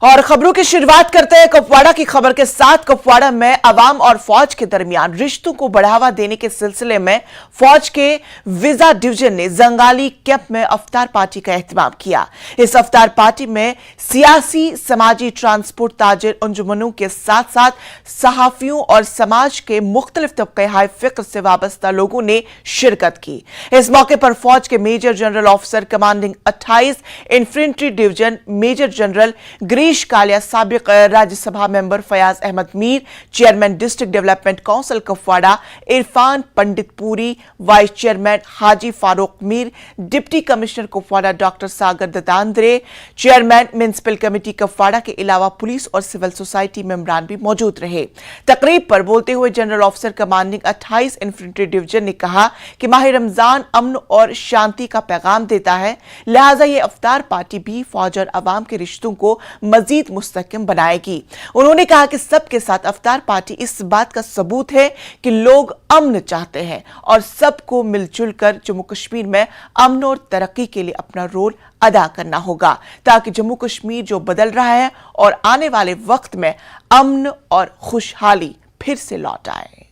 और खबरों की शुरुआत करते हैं कुपवाड़ा की खबर के साथ। कुपवाड़ा में अवाम और फौज के दरमियान रिश्तों को बढ़ावा देने के सिलसिले में फौज के विजा डिवीजन ने जंगाली कैंप में अफ्तार पार्टी का एहतमाम किया। इस अफ्तार पार्टी में सियासी, समाजी, ट्रांसपोर्ट, ताजिर, अंजुमनों के साथ साथ सहाफियों और समाज के मुख्तलिफ तबके हाई फिक्र से वाबस्ता लोगों ने शिरकत की। इस मौके पर फौज के major general officer commanding 28 infantry division major general Girish Kalia, साबिक Rajya Sabha member Fayaz Ahmad Mir, chairman district development council Kupwara Irfan Panditpuri, vice chairman Haji Farooq Mir, deputy commissioner Kupwara doctor Sagar Dattatreya, chairman municipal committee Kupwara के अलावा पुलिस और सिविल सोसाइटी मेंबरान भी मौजूद रहे। तकरीब पर बोलते हुए general officer commanding 28 infantry division ने कहा कि माह रमजान अमन और शांति का पैगाम देता है, लिहाजा ये अफ्तार पार्टी भी फौज और अवाम के रिश्तों को मजीद मुस्तहकम बनाएगी। उन्होंने कहा कि सबके साथ अफ्तार पार्टी इस बात का सबूत है कि लोग अमन चाहते हैं और सबको मिलजुल कर जम्मू कश्मीर में अमन और तरक्की के लिए अपना रोल अदा करना होगा, ताकि जम्मू कश्मीर जो बदल रहा है और आने वाले वक्त में अमन और खुशहाली फिर से लौट आए।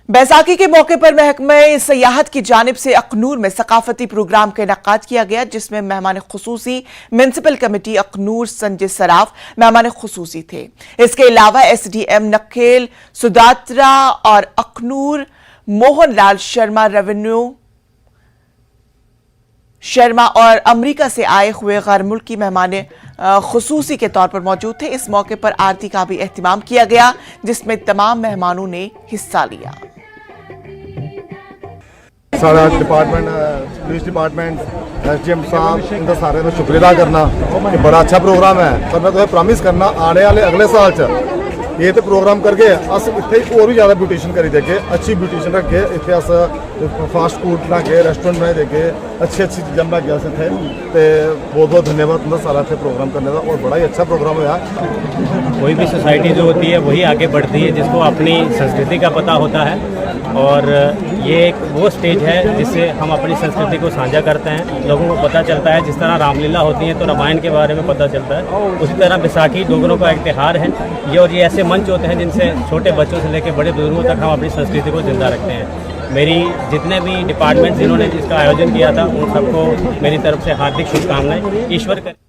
बैसाखी के मौके पर महकमा सयाहत की जानिब से अखनूर में सकाफती प्रोग्राम का इनेकाद किया गया, जिसमें मेहमान खुसूसी म्युनिसिपल कमेटी अखनूर संजय सराफ मेहमान खुसूसी थे। इसके अलावा SDM नखेल सुदात्रा और अखनूर मोहन लाल शर्मा, रेवेन्यू शर्मा और अमेरिका से आए हुए गैर मुल्की मेहमान खुसूसी के तौर पर मौजूद थे। इस मौके पर आरती का भी एहतमाम किया गया, जिसमें तमाम मेहमानों ने हिस्सा लिया। सारा डिपार्टमेंट, पुलिस डिपार्टमेंट, SDM साहब, इनका सारे का शुक्रिया करना कि बड़ा अच्छा प्रोग्राम है। पर मैं तुम्हें प्रॉमिस करना आने वाले अगले साल च ये तो प्रोग्राम करके अस इतने और भी ज़्यादा ब्यूटिशन करी देगे, अच्छी ब्यूटिशन रख के इतने अस फास्ट फूड बना के रेस्टोरेंट बना देगे, अच्छी चीज़ें बना के थे। तो बहुत बहुत धन्यवाद तुम सारा थे प्रोग्राम करने का, और बड़ा ही अच्छा प्रोग्राम हुआ। कोई भी सोसाइटी जो होती है वही आगे बढ़ती है जिसको अपनी संस्कृति का पता होता है, और ये एक वो स्टेज है जिससे हम अपनी संस्कृति को साझा करते हैं, लोगों को पता चलता है। जिस तरह रामलीला होती है तो रामायण के बारे में पता चलता है, उसी तरह बैसाखी डोगरों का एक त्योहार है ये, और ये ऐसे मंच होते हैं जिनसे छोटे बच्चों से लेकर बड़े बुजुर्गों तक हम अपनी संस्कृति को जिंदा रखते हैं। मेरी जितने भी डिपार्टमेंट जिन्होंने इसका आयोजन किया था उन सबको मेरी तरफ से हार्दिक शुभकामनाएं। ईश्वर कर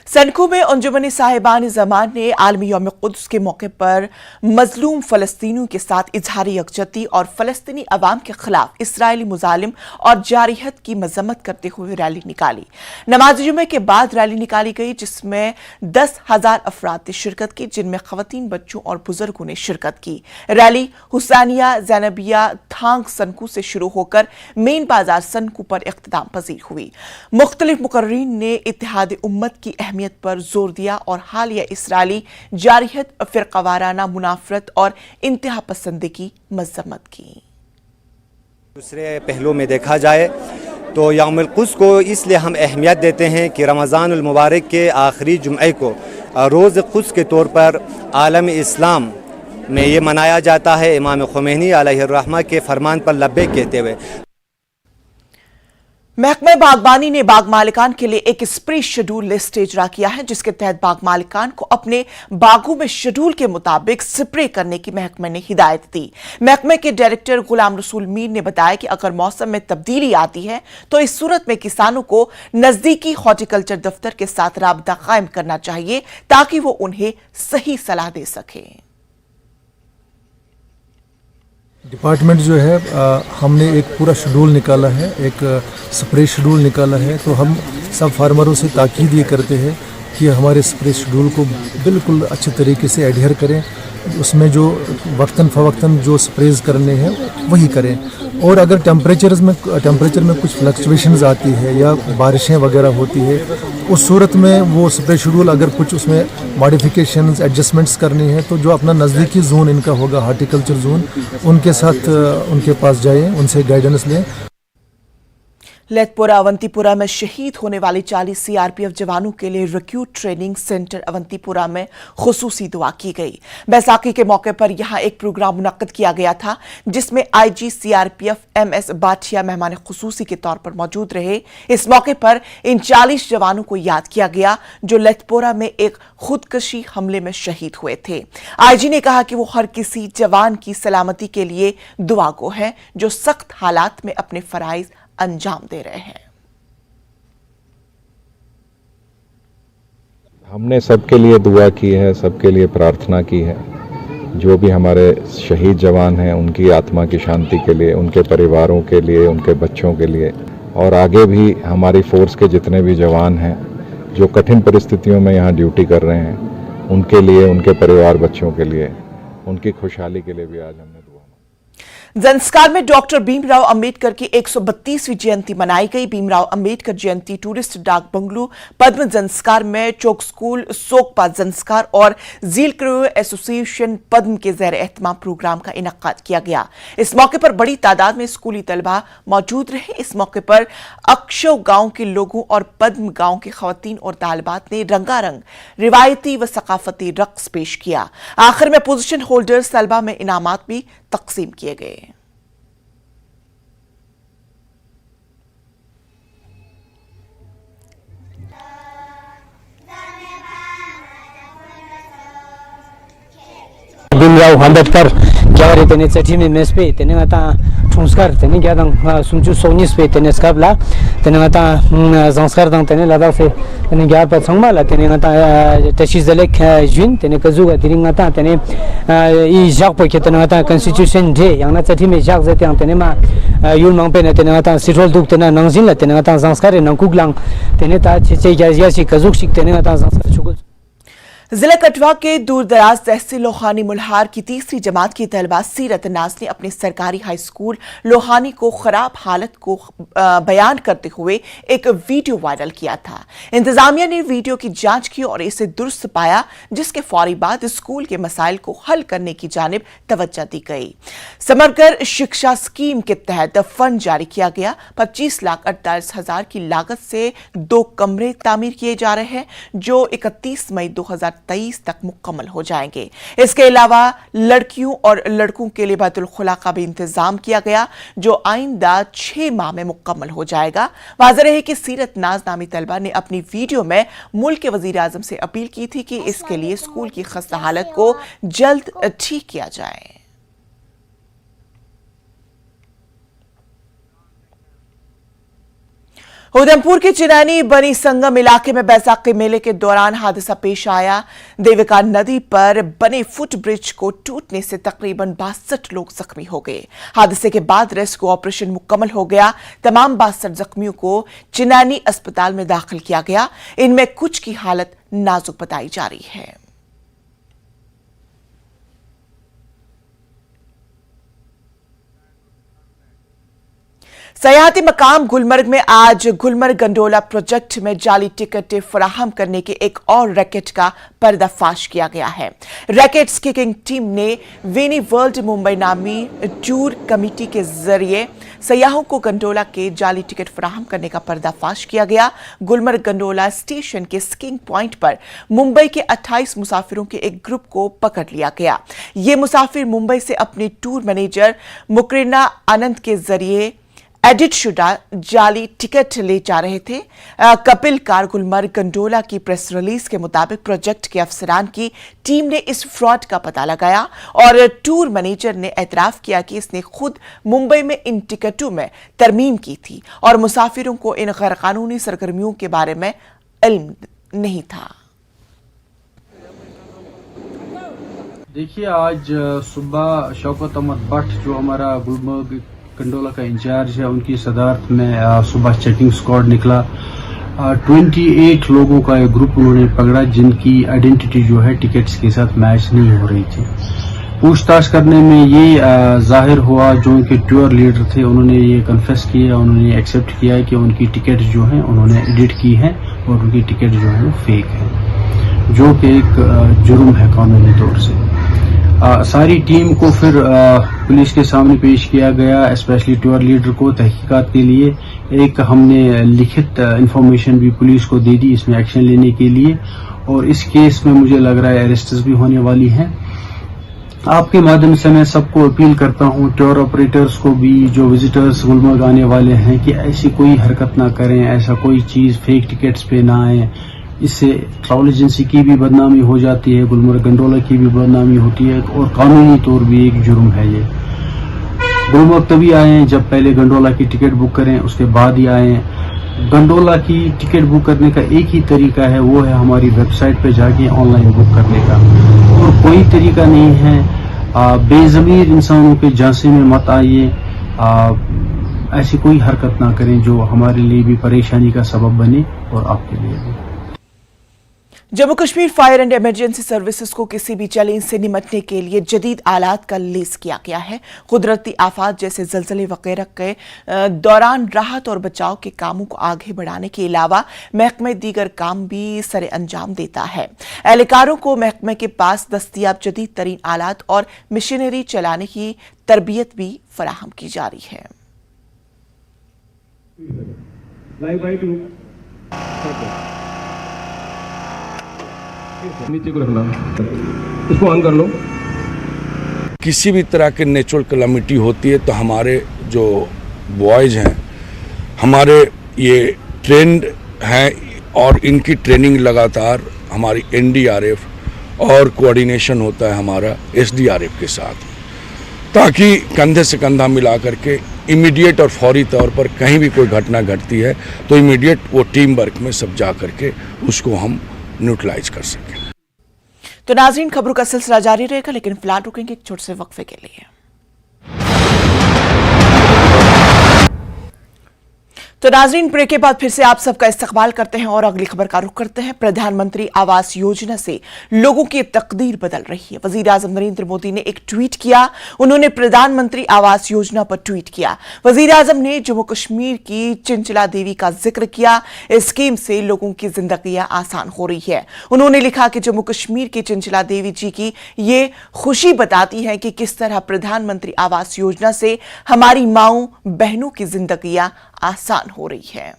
सनकू में अंजुमन साहिबान जमान ने आलमी यौम कुद्स के मौके पर मजलूम फलस्तीनियों के साथ इजहारी यकजहती और फलस्तीनी अवाम के खिलाफ इसराइली मुजालिम और जारिहत की मजम्मत करते हुए रैली निकाली। नमाज जुमे के बाद रैली निकाली गई, जिसमें 10,000 अफराद ने शिरकत की, जिनमें खवातीन, बच्चों और बुजुर्गों ने शिरकत की। रैली हुसैनिया ज़ैनबिया थांग सनकू से शुरू होकर मेन बाजार सनकू पर इख्तिताम पजीर हुई। मुख्तलिफ मुकर्रीन ने इत्तेहाद उम्मत की अहमियत पर जोर दिया और हालिया इसराइली जारिहत, फिरकावाराना मुनाफरत और इंतहा पसंदी की मजम्मत की। दूसरे पहलू में देखा जाए तो यौमुल कुद्स को इसलिए हम अहमियत देते हैं कि रमज़ानुल मुबारक के आखिरी जुम्मे को रोज़ कुद्स के तौर पर आलम इस्लाम में ये मनाया जाता है, इमाम खुमैनी अलैहिर्रहमा के फरमान पर लब्बैक कहते हुए। महकमा बागबानी ने बाग मालिकान के लिए एक स्प्रे शेड्यूल लिस्ट इजरा किया है, जिसके तहत बाग मालिकान को अपने बागों में शेड्यूल के मुताबिक स्प्रे करने की महकमे ने हिदायत दी। महकमे के डायरेक्टर गुलाम रसूल मीर ने बताया कि अगर मौसम में तब्दीली आती है तो इस सूरत में किसानों को नजदीकी हॉर्टिकल्चर दफ्तर के साथ राबता कायम करना चाहिए, ताकि वो उन्हें सही सलाह दे सके। डिपार्टमेंट जो है हमने एक पूरा शेड्यूल निकाला है, एक स्प्रे शेड्यूल निकाला है। तो हम सब फार्मरों से ताकीद ये करते हैं कि हमारे स्प्रे शेड्यूल को बिल्कुल अच्छे तरीके से एडहेयर करें, उसमें जो वक्तन फ़वक्तन जो स्प्रेज करने हैं वही करें। और अगर टेम्परेचर में कुछ फ्लक्चुएशंस आती है या बारिशें वगैरह होती है, उस सूरत में वो स्प्रे शेड्यूल अगर कुछ उसमें मॉडिफिकेशंस एडजस्टमेंट्स करनी है तो जो अपना नज़दीकी जोन इनका होगा हार्टिकल्चर जोन, उनके साथ उनके पास जाएं, उनसे गाइडेंस लें। लेथपोरा अवंतीपुरा में शहीद होने वाले 40 सीआरपीएफ जवानों के लिए रिक्रूट ट्रेनिंग सेंटर अवंतीपुरा में खुसूसी दुआ की गई। बैसाखी के मौके पर यहां एक प्रोग्राम मुनक्कद किया गया था, जिसमें आईजी सीआरपीएफ एमएस बाठिया मेहमान खुसूसी के तौर पर मौजूद रहे। इस मौके पर इन 40 जवानों को याद किया गया जो लेथपोरा में एक खुदकशी हमले में शहीद हुए थे। आईजी ने कहा कि वो हर किसी जवान की सलामती के लिए दुआगो है जो सख्त हालात में अपने फराइज अंजाम दे रहे हैं। हमने सबके लिए दुआ की है, सबके लिए प्रार्थना की है। जो भी हमारे शहीद जवान हैं उनकी आत्मा की शांति के लिए, उनके परिवारों के लिए, उनके बच्चों के लिए, और आगे भी हमारी फोर्स के जितने भी जवान हैं जो कठिन परिस्थितियों में यहाँ ड्यूटी कर रहे हैं, उनके लिए, उनके परिवार बच्चों के लिए, उनकी खुशहाली के लिए भी आज हमने दुआ। जंस्कार में डॉक्टर भीमराव अंबेडकर की 132वीं जयंती मनाई गई। भीमराव अंबेडकर जयंती टूरिस्ट डाक बंगलू पद्म जंस्कार में चौक स्कूल सोकपा जंस्कार और झील क्रू एसोसिएशन पद्म के ज़ेर एहतमाम प्रोग्राम का इनकाद किया गया। इस मौके पर बड़ी तादाद में स्कूली तलबा मौजूद रहे। इस मौके पर अक्षो गांव के लोगों और पद्म गांव की खवातीन और तालिबात ने रंगारंग रिवायती व सकाफती रक्स पेश किया। आखिर में पोजीशन होल्डर्स तलबा में इनामात भी तकसीम किए गए। भीमराव अंबेडकर क्या तेने चटी में मेस पे तेने आता संस्कार तेने क्या दंग सुनचु सोनिस पे तेने स्काबला तेने आता संस्कार दंग तेने लदा से तेने क्या पर संगमाला तेने आता तशी जलेक जुन तेने कजुगा तिरिंग आता तेने ई जाक पे तेने आता कॉन्स्टिट्यूशन डे यांगना चटी में जाक जते तेने मा युल मंग पे तेने आता सिरोल दुक तेने नंगजिन तेने आता संस्कार नंकुगलांग तेने ता छे या सी कजुक सिक तेने आता संस्कार छुगुल। जिला कठवा के दूर दराज तहसील लोहानी मुल्हार की तीसरी जमात की तलबा सीरत नाज ने अपने सरकारी हाई स्कूल लोहानी को खराब हालत को बयान करते हुए एक वीडियो वायरल किया था। इंतजामिया ने वीडियो की जांच की और इसे दुरुस्त पाया, जिसके फौरी बाद स्कूल के मसाइल को हल करने की जानिब तवज्जो दी गई। समग्र शिक्षा स्कीम के तहत फंड जारी किया गया। 25,48,000 की लागत से 2 कमरे तामीर किए जा रहे हैं जो 31 मई 2023 तक मुकम्मल हो जाएंगे। इसके अलावा लड़कियों और लड़कों के लिए बैतुल खुला का भी इंतजाम किया गया जो आइंदा 6 माह में मुकम्मल हो जाएगा। वाज़ेह रहे कि सीरत नाज नामी तलबा ने अपनी वीडियो में मुल्क के वजीर आजम से अपील की थी कि इसके लिए स्कूल की खस्ता हालत को जल्द ठीक किया जाए। उधमपुर के चिनानी बनी संगम इलाके में बैसाखी मेले के दौरान हादसा पेश आया। देविका नदी पर बने फुट ब्रिज को टूटने से तकरीबन 62 लोग जख्मी हो गए। हादसे के बाद रेस्क्यू ऑपरेशन मुकम्मल हो गया। तमाम 62 जख्मियों को चिनानी अस्पताल में दाखिल किया गया। इनमें कुछ की हालत नाजुक बताई जा रही है। सयाहती मकाम गुलमर्ग में आज गुलमर्ग गंडोला प्रोजेक्ट में जाली टिकटें फराहम करने के एक और रैकेट का पर्दाफाश किया गया है। रैकेट्स किकिंग टीम ने वेनी वर्ल्ड मुंबई नामी टूर कमेटी के जरिए सयाहों को गंडोला के जाली टिकट फराहम करने का पर्दाफाश किया गया। गुलमर्ग गंडोला स्टेशन के स्कीइंग पॉइंट पर मुंबई के 28 मुसाफिरों के एक ग्रुप को पकड़ लिया गया। ये मुसाफिर मुंबई से अपने टूर मैनेजर मुकरिना आनंद के जरिए एडिट शुदा जाली टिकट ले जा रहे थे। कपिल कार गुलमर्ग गंडोला की प्रेस रिलीज के मुताबिक प्रोजेक्ट के अफसरान की टीम ने इस फ्रॉड का पता लगाया और टूर मैनेजर ने एतराफ किया कि इसने खुद मुंबई में इन टिकटों में तरमीम की थी और मुसाफिरों को इन गैरकानूनी सरगर्मियों के बारे में इल्म नहीं था। देखिए, आज सुबह शौकत अहमद भट्ट जो हमारा गुलमर्ग गंडोला का इंचार्ज है, उनकी सदारत में सुबह चेकिंग स्क्वाड निकला। 28 लोगों का एक ग्रुप उन्होंने पकड़ा जिनकी आइडेंटिटी जो है टिकट्स के साथ मैच नहीं हो रही थी। पूछताछ करने में ये जाहिर हुआ जो उनके टूर लीडर थे उन्होंने ये कन्फेस किया, उन्होंने एक्सेप्ट किया है कि उनकी टिकट जो है उन्होंने एडिट की है और उनकी टिकट जो है वो फेक है, जो कि एक जुर्म है कानूनी तौर से। सारी टीम को फिर पुलिस के सामने पेश किया गया, स्पेशली टूर लीडर को तहकीकात के लिए। एक हमने लिखित इंफॉर्मेशन भी पुलिस को दे दी इसमें एक्शन लेने के लिए, और इस केस में मुझे लग रहा है अरेस्ट्स भी होने वाली हैं। आपके माध्यम से मैं सबको अपील करता हूं, टूर ऑपरेटर्स को भी, जो विजिटर्स गुलमर्ग आने वाले हैं, कि ऐसी कोई हरकत ना करें, ऐसा कोई चीज़ फेक टिकट्स पे ना आए। इससे ट्रैवल एजेंसी की भी बदनामी हो जाती है, गुलमर्ग गंडोला की भी बदनामी होती है, और कानूनी तौर भी एक जुर्म है ये। गुलमर्ग तभी आए जब पहले गंडोला की टिकट बुक करें, उसके बाद ही आए। गंडोला की टिकट बुक करने का एक ही तरीका है, वो है हमारी वेबसाइट पे जाके ऑनलाइन बुक करने का, और कोई तरीका नहीं है। बेज़मीर इंसानों के झांसे में मत आइए, ऐसी कोई हरकत ना करें जो हमारे लिए भी परेशानी का सबब बने और आपके लिए भी। Jammu Kashmir fire and emergency services को किसी भी चैलेंज से निपटने के लिए जदीद आलात का लेस किया गया है। कुदरती आफात जैसे जलजले वगैरह के दौरान राहत और बचाव के कामों को आगे बढ़ाने के अलावा महकमे दीगर काम भी सरे अंजाम देता है। एहलकारों को महकमे के पास दस्तयाब जदीद तरीन आलात और मशीनरी चलाने की तरबियत भी फराहम की जा रही है। नीचे को रखना, इसको ऑन कर लो। किसी भी तरह के नेचुरल कैलामिटी होती है तो हमारे जो बॉयज़ हैं, हमारे ये ट्रेंड हैं, और इनकी ट्रेनिंग लगातार हमारी NDRF और कोऑर्डिनेशन होता है हमारा SDRF के साथ, ताकि कंधे से कंधा मिला करके इमीडिएट और फौरी तौर पर कहीं भी कोई घटना घटती है तो इमीडिएट वो टीम वर्क में सब जा करके उसको हम न्यूट्रलाइज कर सकें। तो नाज़रीन, खबरों का सिलसिला जारी रहेगा, लेकिन फिलहाल रुकेंगे एक छोटे से वक्फे के लिए। तो नाज़रीन, ब्रेक के बाद फिर से आप सबका इस्तकबाल करते हैं और अगली खबर का रुख करते हैं। प्रधानमंत्री आवास योजना से लोगों की तकदीर बदल रही है। वजीर आजम नरेंद्र मोदी ने एक ट्वीट किया। उन्होंने प्रधानमंत्री आवास योजना पर ट्वीट किया। वजीर आजम ने जम्मू कश्मीर की चंचला देवी का जिक्र किया। इस स्कीम से लोगों की जिंदगियां आसान हो रही है। उन्होंने लिखा कि जम्मू कश्मीर की चंचला देवी जी की ये खुशी बताती है कि किस तरह प्रधानमंत्री आवास योजना से हमारी माओं बहनों की जिंदगियां आसान हो रही है।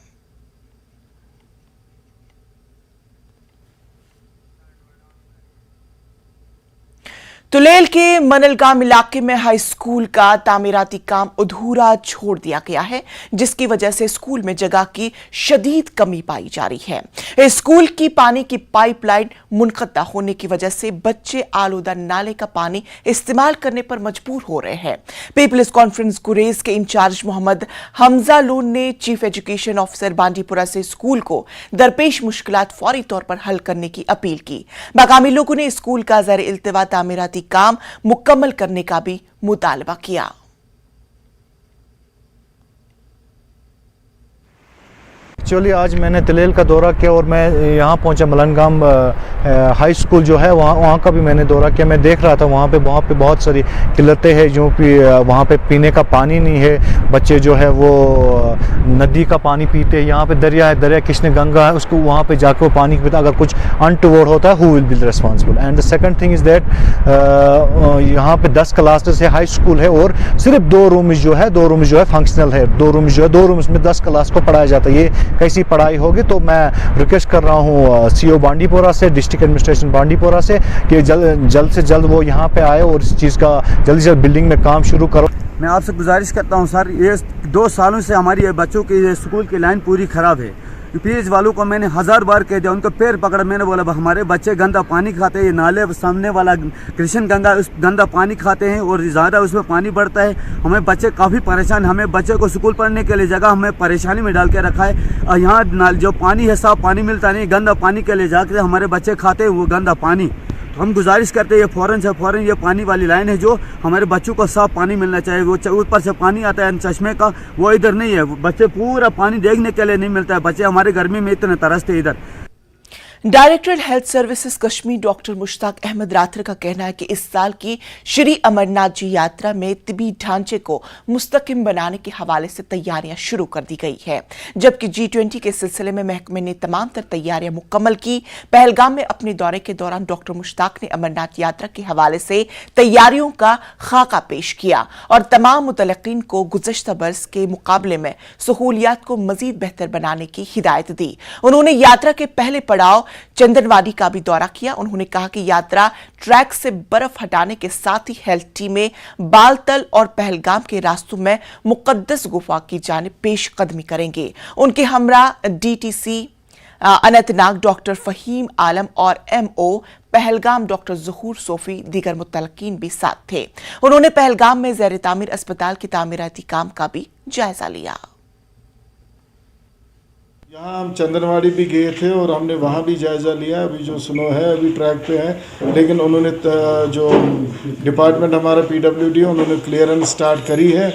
तुलेल के मनलगाम इलाके में हाई स्कूल का तामीराती काम अधूरा छोड़ दिया गया है, जिसकी वजह से स्कूल में जगह की शदीद कमी पाई जा रही है। स्कूल की पानी की पाइपलाइन मुनक़ता होने की वजह से बच्चे आलूदा नाले का पानी इस्तेमाल करने पर मजबूर हो रहे हैं। पीपल्स कॉन्फ्रेंस गुरेज के इंचार्ज मोहम्मद हमजा लून ने चीफ एजुकेशन ऑफिसर बांडीपुरा से स्कूल को दरपेश मुश्किलात फौरी तौर पर हल करने की अपील की। मकामी लोगों ने स्कूल का ज़र इल्तिवा तामीराती काम मुकम्मल करने का भी मुतालबा किया। एक्चुअली आज मैंने तलेल का दौरा किया और मैं यहाँ पहुँचा। मलनगाम हाई स्कूल जो है वहाँ का भी मैंने दौरा किया। मैं देख रहा था वहाँ पे बहुत सारी किल्लतें हैं, जो कि वहाँ पे पीने का पानी नहीं है। बच्चे जो है वो नदी का पानी पीते हैं। यहाँ पे दरिया है, दरिया कृष्ण गंगा है, उसको वहाँ पे जाकर वो पानी पीता। अगर कुछ अनटुवर्ड होता है, who will be responsible. And the second thing is that यहाँ पे 10 क्लासेस है, हाई स्कूल है, और सिर्फ 2 रूम जो है फंक्शनल है। 2 रूम्स में 10 क्लास को पढ़ाया जाता है। ये कैसी पढ़ाई होगी? तो मैं रिक्वेस्ट कर रहा हूँ CO बांडीपोरा से, डिस्ट्रिक्ट एडमिनिस्ट्रेशन बांडीपोरा से, कि जल्द से जल्द वो यहाँ पे आए और इस चीज़ का जल्दी से बिल्डिंग में काम शुरू करो। मैं आपसे गुजारिश करता हूँ सर, ये 2 सालों से हमारी बच्चों की स्कूल की लाइन पूरी ख़राब है। पीएच वालों को मैंने 1000 बार कह दिया, उनको पैर पकड़ा। मैंने बोला हमारे बच्चे गंदा पानी खाते हैं, ये नाले सामने वाला कृष्ण गंगा उस गंदा पानी खाते हैं और ज़्यादा उसमें पानी बढ़ता है। हमें बच्चे काफ़ी परेशान, हमें बच्चे को स्कूल पढ़ने के लिए जगह हमें परेशानी में डाल के रखा है। और यहाँ जो पानी है साफ पानी मिलता नहीं, गंदा पानी के लिए जाकर हमारे बच्चे खाते हैं वो गंदा पानी। हम गुजारिश करते हैं ये फ़ौरन ये पानी वाली लाइन है जो हमारे बच्चों को साफ पानी मिलना चाहिए। वो ऊपर से पानी आता है चश्मे का, वो इधर नहीं है। बच्चे पूरा पानी देखने के लिए नहीं मिलता है। बच्चे हमारे गर्मी में इतने तरसते इधर। Director health services Kashmir doctor Mushtaq Ahmad Rather का कहना है कि इस साल की श्री अमरनाथ जी यात्रा में तिबी ढांचे को मुस्तकिम बनाने के हवाले से तैयारियां शुरू कर दी गई है, जबकि G20 के सिलसिले में महकमे ने तमाम तर तैयारियां मुकम्मल की। पहलगाम में अपने दौरे के दौरान डॉक्टर मुश्ताक ने अमरनाथ यात्रा के हवाले से तैयारियों का खाका पेश किया और तमाम मुतलकीन को गुज़श्ता बरस के मुकाबले में सहूलियात को मजीद बेहतर बनाने की हिदायत दी। उन्होंने यात्रा के पहले पड़ाव चंदनवाडी का भी दौरा किया। उन्होंने कहा कि यात्रा ट्रैक से बर्फ हटाने के साथ ही हेल्थ टीमें बालतल और पहलगाम के रास्तों में मुकद्दस गुफा की जानिब पेशकदमी करेंगे। उनके हमरा DTC अनंतनाग डॉक्टर फहीम आलम और MO पहलगाम डॉक्टर ज़हूर सोफी दीगर मुतलकीन भी साथ थे। उन्होंने पहलगाम में ज़ैर तामीर अस्पताल के तामीराती काम का भी जायजा लिया। यहाँ हम चंदनवाड़ी भी गए थे और हमने वहाँ भी जायज़ा लिया। अभी जो स्नो है अभी ट्रैक पे है, लेकिन उन्होंने जो डिपार्टमेंट हमारा PWD उन्होंने क्लियरेंस स्टार्ट करी है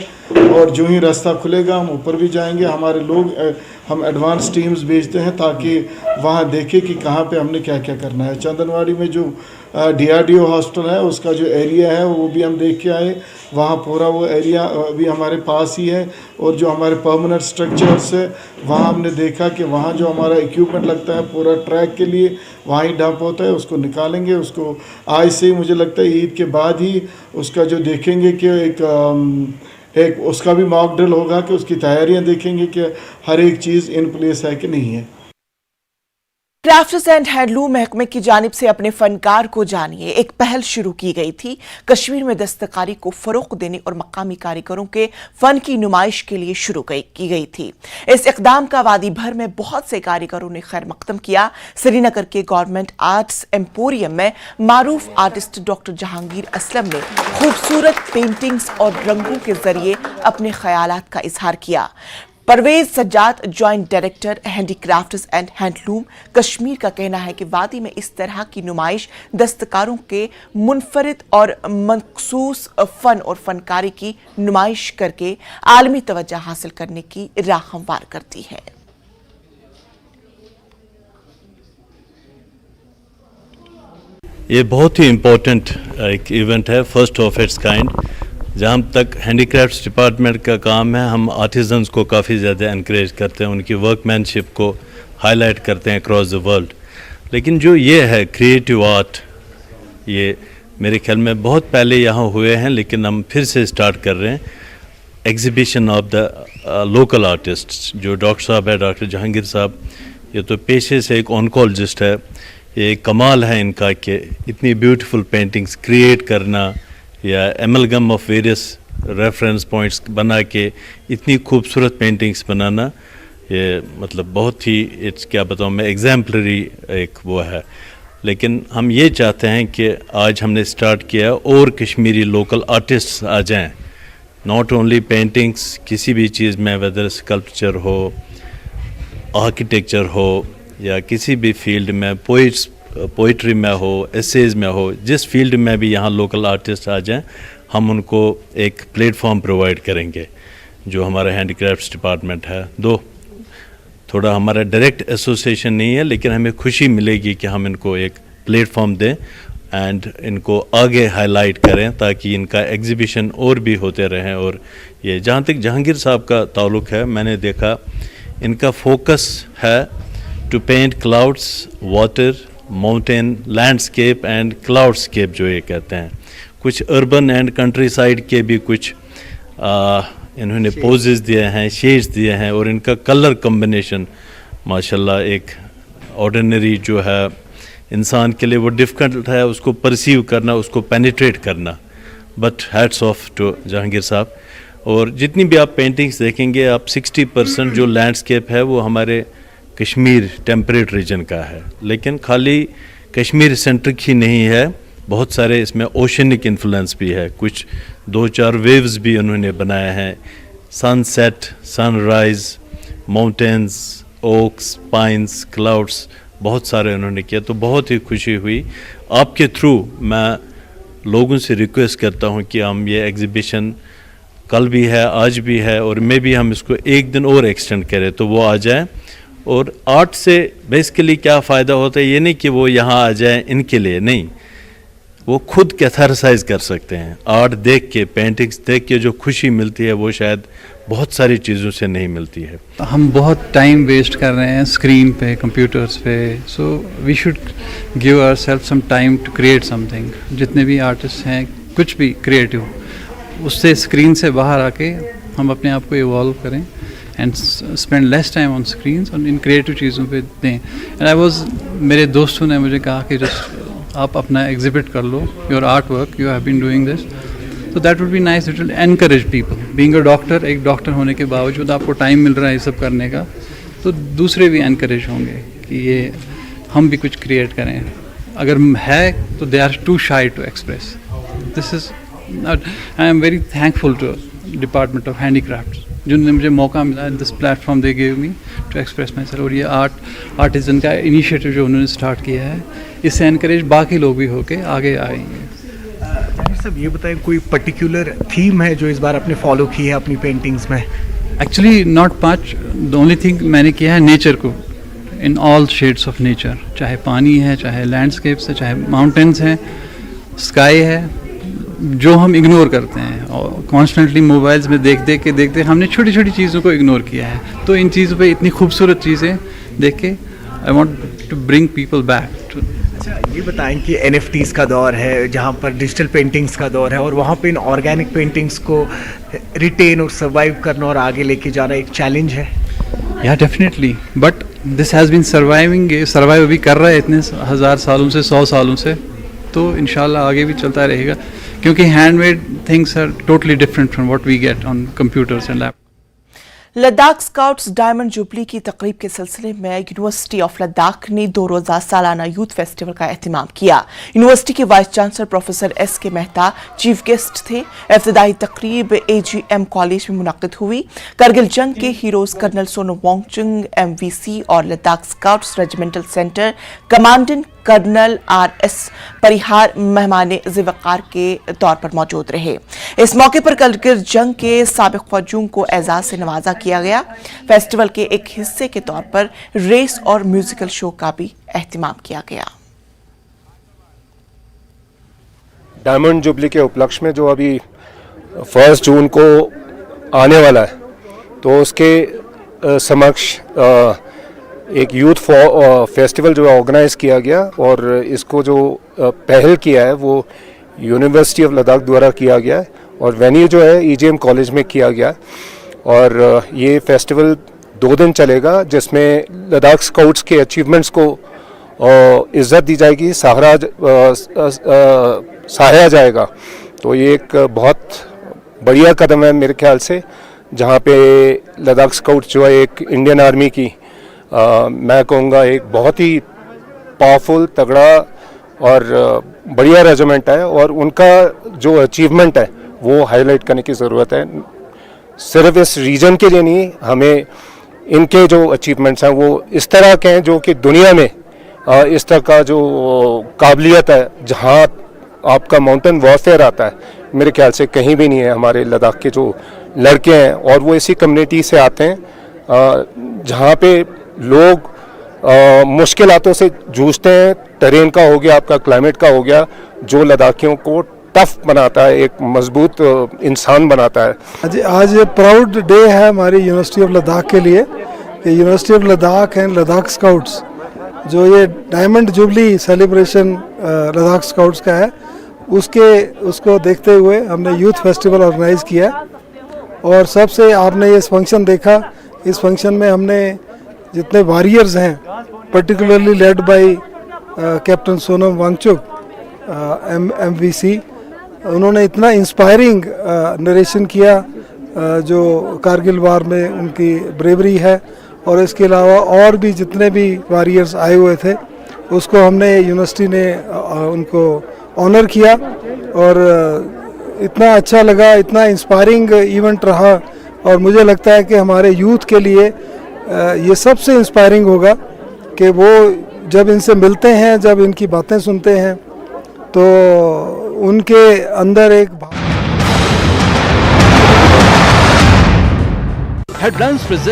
और जो ही रास्ता खुलेगा हम ऊपर भी जाएंगे। हमारे लोग हम एडवांस टीम्स भेजते हैं ताकि वहाँ देखें कि कहाँ पे हमने क्या क्या करना है। चंदनवाड़ी में जो DRDO हॉस्टल है उसका जो एरिया है वो भी हम देख के आए। वहाँ पूरा वो एरिया अभी हमारे पास ही है और जो हमारे परमानेंट स्ट्रक्चर्स है वहाँ हमने देखा कि वहाँ जो हमारा इक्विपमेंट लगता है पूरा ट्रैक के लिए वहाँ ही डंप होता है, उसको निकालेंगे। उसको आज से ही मुझे लगता है ईद के बाद ही उसका जो देखेंगे कि एक उसका भी मॉक ड्रिल होगा कि उसकी तैयारियां देखेंगे कि हर एक चीज़ इन प्लेस है कि नहीं है। क्राफ्ट्स एंड हैंडलूम महकमे की जानिब से अपने फनकार को जानिए एक पहल शुरू की गई थी। कश्मीर में दस्तकारी को फरोग देने और मकामी कारीगरों के फन की नुमाइश के लिए शुरू की गई थी। इस इकदाम का वादी भर में बहुत से कारीगरों ने खैर मकदम किया। श्रीनगर के गवर्नमेंट आर्ट्स एम्पोरियम में मारूफ आर्टिस्ट डॉक्टर जहांगीर असलम ने खूबसूरत पेंटिंग्स और रंगों के जरिए अपने ख्यालात का इजहार किया। Parvez Sajjad joint director handicrafts and handloom Kashmir का कहना है कि वादी में इस तरह की नुमाइश दस्तकारों के मुनफरिद और मखसूस फन और फनकारी की नुमाइश करके आलमी तवज्जो हासिल करने की राह हमवार करती है। ये बहुत ही इम्पोर्टेंट एक इवेंट है, फर्स्ट ऑफ इट्स काइंड। जहाँ तक हैंडीक्राफ्ट्स डिपार्टमेंट का काम है, हम आर्टिजन्स को काफ़ी ज़्यादा इनक्रेज करते हैं, उनकी वर्कमैनशिप को हाईलाइट करते हैं अक्रॉस द वर्ल्ड। लेकिन जो ये है क्रिएटिव आर्ट, ये मेरे ख्याल में बहुत पहले यहाँ हुए हैं, लेकिन हम फिर से स्टार्ट कर रहे हैं। Exhibition of the local artists, जो डॉक्टर साहब है, डॉक्टर जहांगीर साहब, ये तो पेशे से एक ऑनकोलॉजिस्ट है। ये कमाल है इनका कि इतनी ब्यूटीफुल पेंटिंग्स क्रिएट करना या amalgam of various reference points बना के इतनी खूबसूरत पेंटिंग्स बनाना, ये मतलब बहुत ही इट्स क्या बताऊँ मैं, एग्जाम्पलरी एक वो है। लेकिन हम ये चाहते हैं कि आज हमने स्टार्ट किया और कश्मीरी लोकल आर्टिस्ट्स आ जाएं, नॉट ओनली पेंटिंग्स, किसी भी चीज़ में, वेदर स्कल्पचर हो, आर्किटेक्चर हो या किसी भी फील्ड में, पोइट्री में हो, एसेज में हो, जिस फील्ड में भी यहाँ लोकल आर्टिस्ट आ जाएं, हम उनको एक प्लेटफॉर्म प्रोवाइड करेंगे जो हमारा हैंडीक्राफ्ट्स डिपार्टमेंट है। थोड़ा हमारा डायरेक्ट एसोसिएशन नहीं है, लेकिन हमें खुशी मिलेगी कि हम इनको एक प्लेटफॉर्म दें एंड इनको आगे हाईलाइट करें ताकि इनका एग्जीबिशन और भी होते रहें। और ये जहाँ तक जहांगीर साहब का ताल्लुक़ है, मैंने देखा इनका फोकस है to paint clouds, water, mountain, landscape and cloudscape जो ये कहते हैं। कुछ अर्बन एंड कंट्री साइड के भी कुछ इन्होंने पोजेस दिए हैं, शेड्स दिए हैं, और इनका कलर कॉम्बिनेशन माशाल्लाह एक ऑर्डिनरी जो है इंसान के लिए वो डिफ़िकल्ट है उसको परसीव करना, उसको पेनिट्रेट करना। But hats off to Jahangir साहब। और जितनी भी आप पेंटिंग्स देखेंगे, आप 60% जो लैंडस्केप है वो हमारे कश्मीर टेम्परेट रीजन का है। लेकिन खाली कश्मीर सेंट्रिक ही नहीं है, बहुत सारे इसमें ओशनिक इन्फ्लुएंस भी है। कुछ 2-4 वेव्स भी उन्होंने बनाए हैं, sunset, sunrise, mountains, oaks, pines, clouds, बहुत सारे उन्होंने किया। तो बहुत ही खुशी हुई। आपके थ्रू मैं लोगों से रिक्वेस्ट करता हूँ कि हम ये एग्जीबिशन कल भी है, आज भी है, और मे भी हम इसको एक दिन और एक्सटेंड करें, तो वो आ जाए और आर्ट से बेसिकली क्या फ़ायदा होता है, ये नहीं कि वो यहाँ आ जाए इनके लिए, नहीं, वो खुद कैथारसाइज कर सकते हैं। आर्ट देख के, पेंटिंग्स देख के जो खुशी मिलती है वो शायद बहुत सारी चीज़ों से नहीं मिलती है। हम बहुत टाइम वेस्ट कर रहे हैं स्क्रीन पे, कंप्यूटर्स पे, so we should give ourselves some time to create something. जितने भी आर्टिस्ट हैं, कुछ भी क्रिएटिव, उससे स्क्रीन से बाहर आके हम अपने आप को इवॉल्व करें and spend less time on screens और इन क्रिएटिव चीज़ों पे दें। एंड आई वाज, मेरे दोस्तों ने मुझे कहा कि जस्ट आप अपना एग्जिबिट कर लो, your art work, you have been doing this, तो that would be nice, it will encourage people. Being a doctor, एक डॉक्टर होने के बावजूद आपको टाइम मिल रहा है ये सब करने का, तो दूसरे भी एनकरेज होंगे कि ये हम भी कुछ क्रिएट करें। अगर है तो they are too shy to express. This is, I am very thankful to department of handicrafts जिन्होंने मुझे मौका मिला, this platform they give me to express my self. और ये आर्टिजन का इनिशिएटिव जो उन्होंने स्टार्ट किया है, इससे एनकरेज बाकी लोग भी होके आगे आएंगे। सब ये बताएं, कोई पर्टिकुलर थीम है जो इस बार आपने फॉलो की है अपनी पेंटिंग्स में? Actually not much, the only thing मैंने किया है नेचर को, in all shades of nature, चाहे पानी है, चाहे लैंडस्केप्स है, चाहे माउंटेन्स हैं, स्काई है, जो हम इग्नोर करते हैं और कॉन्स्टेंटली मोबाइल्स में देखते हमने छोटी छोटी चीज़ों को इग्नोर किया है। तो इन चीज़ों पे इतनी खूबसूरत चीज़ें देख के I want to bring people back to. अच्छा, ये बताएं कि NFTs का दौर है, जहाँ पर डिजिटल पेंटिंग्स का दौर है, और वहाँ पे इन ऑर्गेनिक पेंटिंग्स को रिटेन और सर्वाइव करना और आगे लेके जाना एक चैलेंज है। Yeah definitely, but this has been survive अभी कर रहा है इतने 1000 सालों से, 100 सालों से, तो इंशाल्लाह आगे भी चलता रहेगा, क्योंकि handmade things are totally different from what we get on computers and laptop. Ladakh scouts diamond jubilee की तकरीब के सिलसिले में यूनिवर्सिटी ऑफ लद्दाख ने 2 रोज़ा सालाना यूथ फेस्टिवल का एहतमाम किया। यूनिवर्सिटी के vice chancellor professor SK Mehta chief guest थे। इब्तिदाई तकरीब AGM कॉलेज में मुनक्किद हुई। करगिल जंग के heroes colonel Sonam Wangchuk MVC और Ladakh scouts regimental centre commandant colonel RS Parihar मेहमान ज़िवकार के तौर पर मौजूद रहे। इस मौके पर करगिल जंग के साबिक फौजियों को एजाज से नवाजा किया गया। फेस्टिवल के एक हिस्से के तौर पर रेस और म्यूजिकल शो का भी एहतमाम किया गया। डायमंड जुबली के उपलक्ष्य में जो अभी 1 जून को आने वाला है, तो उसके समक्ष एक यूथ फेस्टिवल जो ऑर्गेनाइज किया गया, और इसको जो पहल किया है वो यूनिवर्सिटी ऑफ लद्दाख द्वारा किया गया है, और वेन्यू जो है EGM कॉलेज में किया गया। और ये फेस्टिवल 2 दिन चलेगा, जिसमें लद्दाख स्काउट्स के अचीवमेंट्स को इज़्ज़त दी जाएगी, सराहा जाएगा। तो ये एक बहुत बढ़िया कदम है मेरे ख्याल से, जहाँ पे लद्दाख स्काउट्स जो है एक इंडियन आर्मी की मैं कहूँगा एक बहुत ही पावरफुल, तगड़ा और बढ़िया रेजिमेंट है, और उनका जो अचीवमेंट है वो हाईलाइट करने की ज़रूरत है। सिर्फ इस रीजन के लिए नहीं, हमें इनके जो अचीवमेंट्स हैं वो इस तरह के हैं जो कि दुनिया में इस तरह का जो काबिलियत है, जहाँ आपका माउंटेन वॉरफेयर आता है, मेरे ख्याल से कहीं भी नहीं है। हमारे लद्दाख के जो लड़के हैं, और वो इसी कम्युनिटी से आते हैं जहाँ पे लोग मुश्किलातों से जूझते हैं। टेरेन का हो गया, आपका क्लाइमेट का हो गया, जो लद्दाखियों को टफ बनाता है, एक मजबूत इंसान बनाता है। आज प्राउड डे है हमारी यूनिवर्सिटी ऑफ लद्दाख के लिए कि university of Ladakh and Ladakh scouts जो ये diamond jubilee celebration Ladakh scouts का है, उसको देखते हुए हमने यूथ फेस्टिवल ऑर्गेनाइज किया। और सबसे आपने ये फंक्शन देखा, इस फंक्शन में हमने जितने वॉरियर्स हैं, particularly led by captain Sonam Wangchuk MVC, उन्होंने इतना इंस्पायरिंग नरेशन किया जो कारगिल वार में उनकी ब्रेवरी है। और इसके अलावा और भी जितने भी वॉरियर्स आए हुए थे, उसको हमने यूनिवर्सिटी ने उनको ऑनर किया, और इतना अच्छा लगा, इतना इंस्पायरिंग इवेंट रहा। और मुझे लगता है कि हमारे यूथ के लिए ये सबसे इंस्पायरिंग होगा कि वो जब इनसे मिलते हैं, जब इनकी बातें सुनते हैं, तो उनके अंदर एक हेडलाइंस प्रेजेंट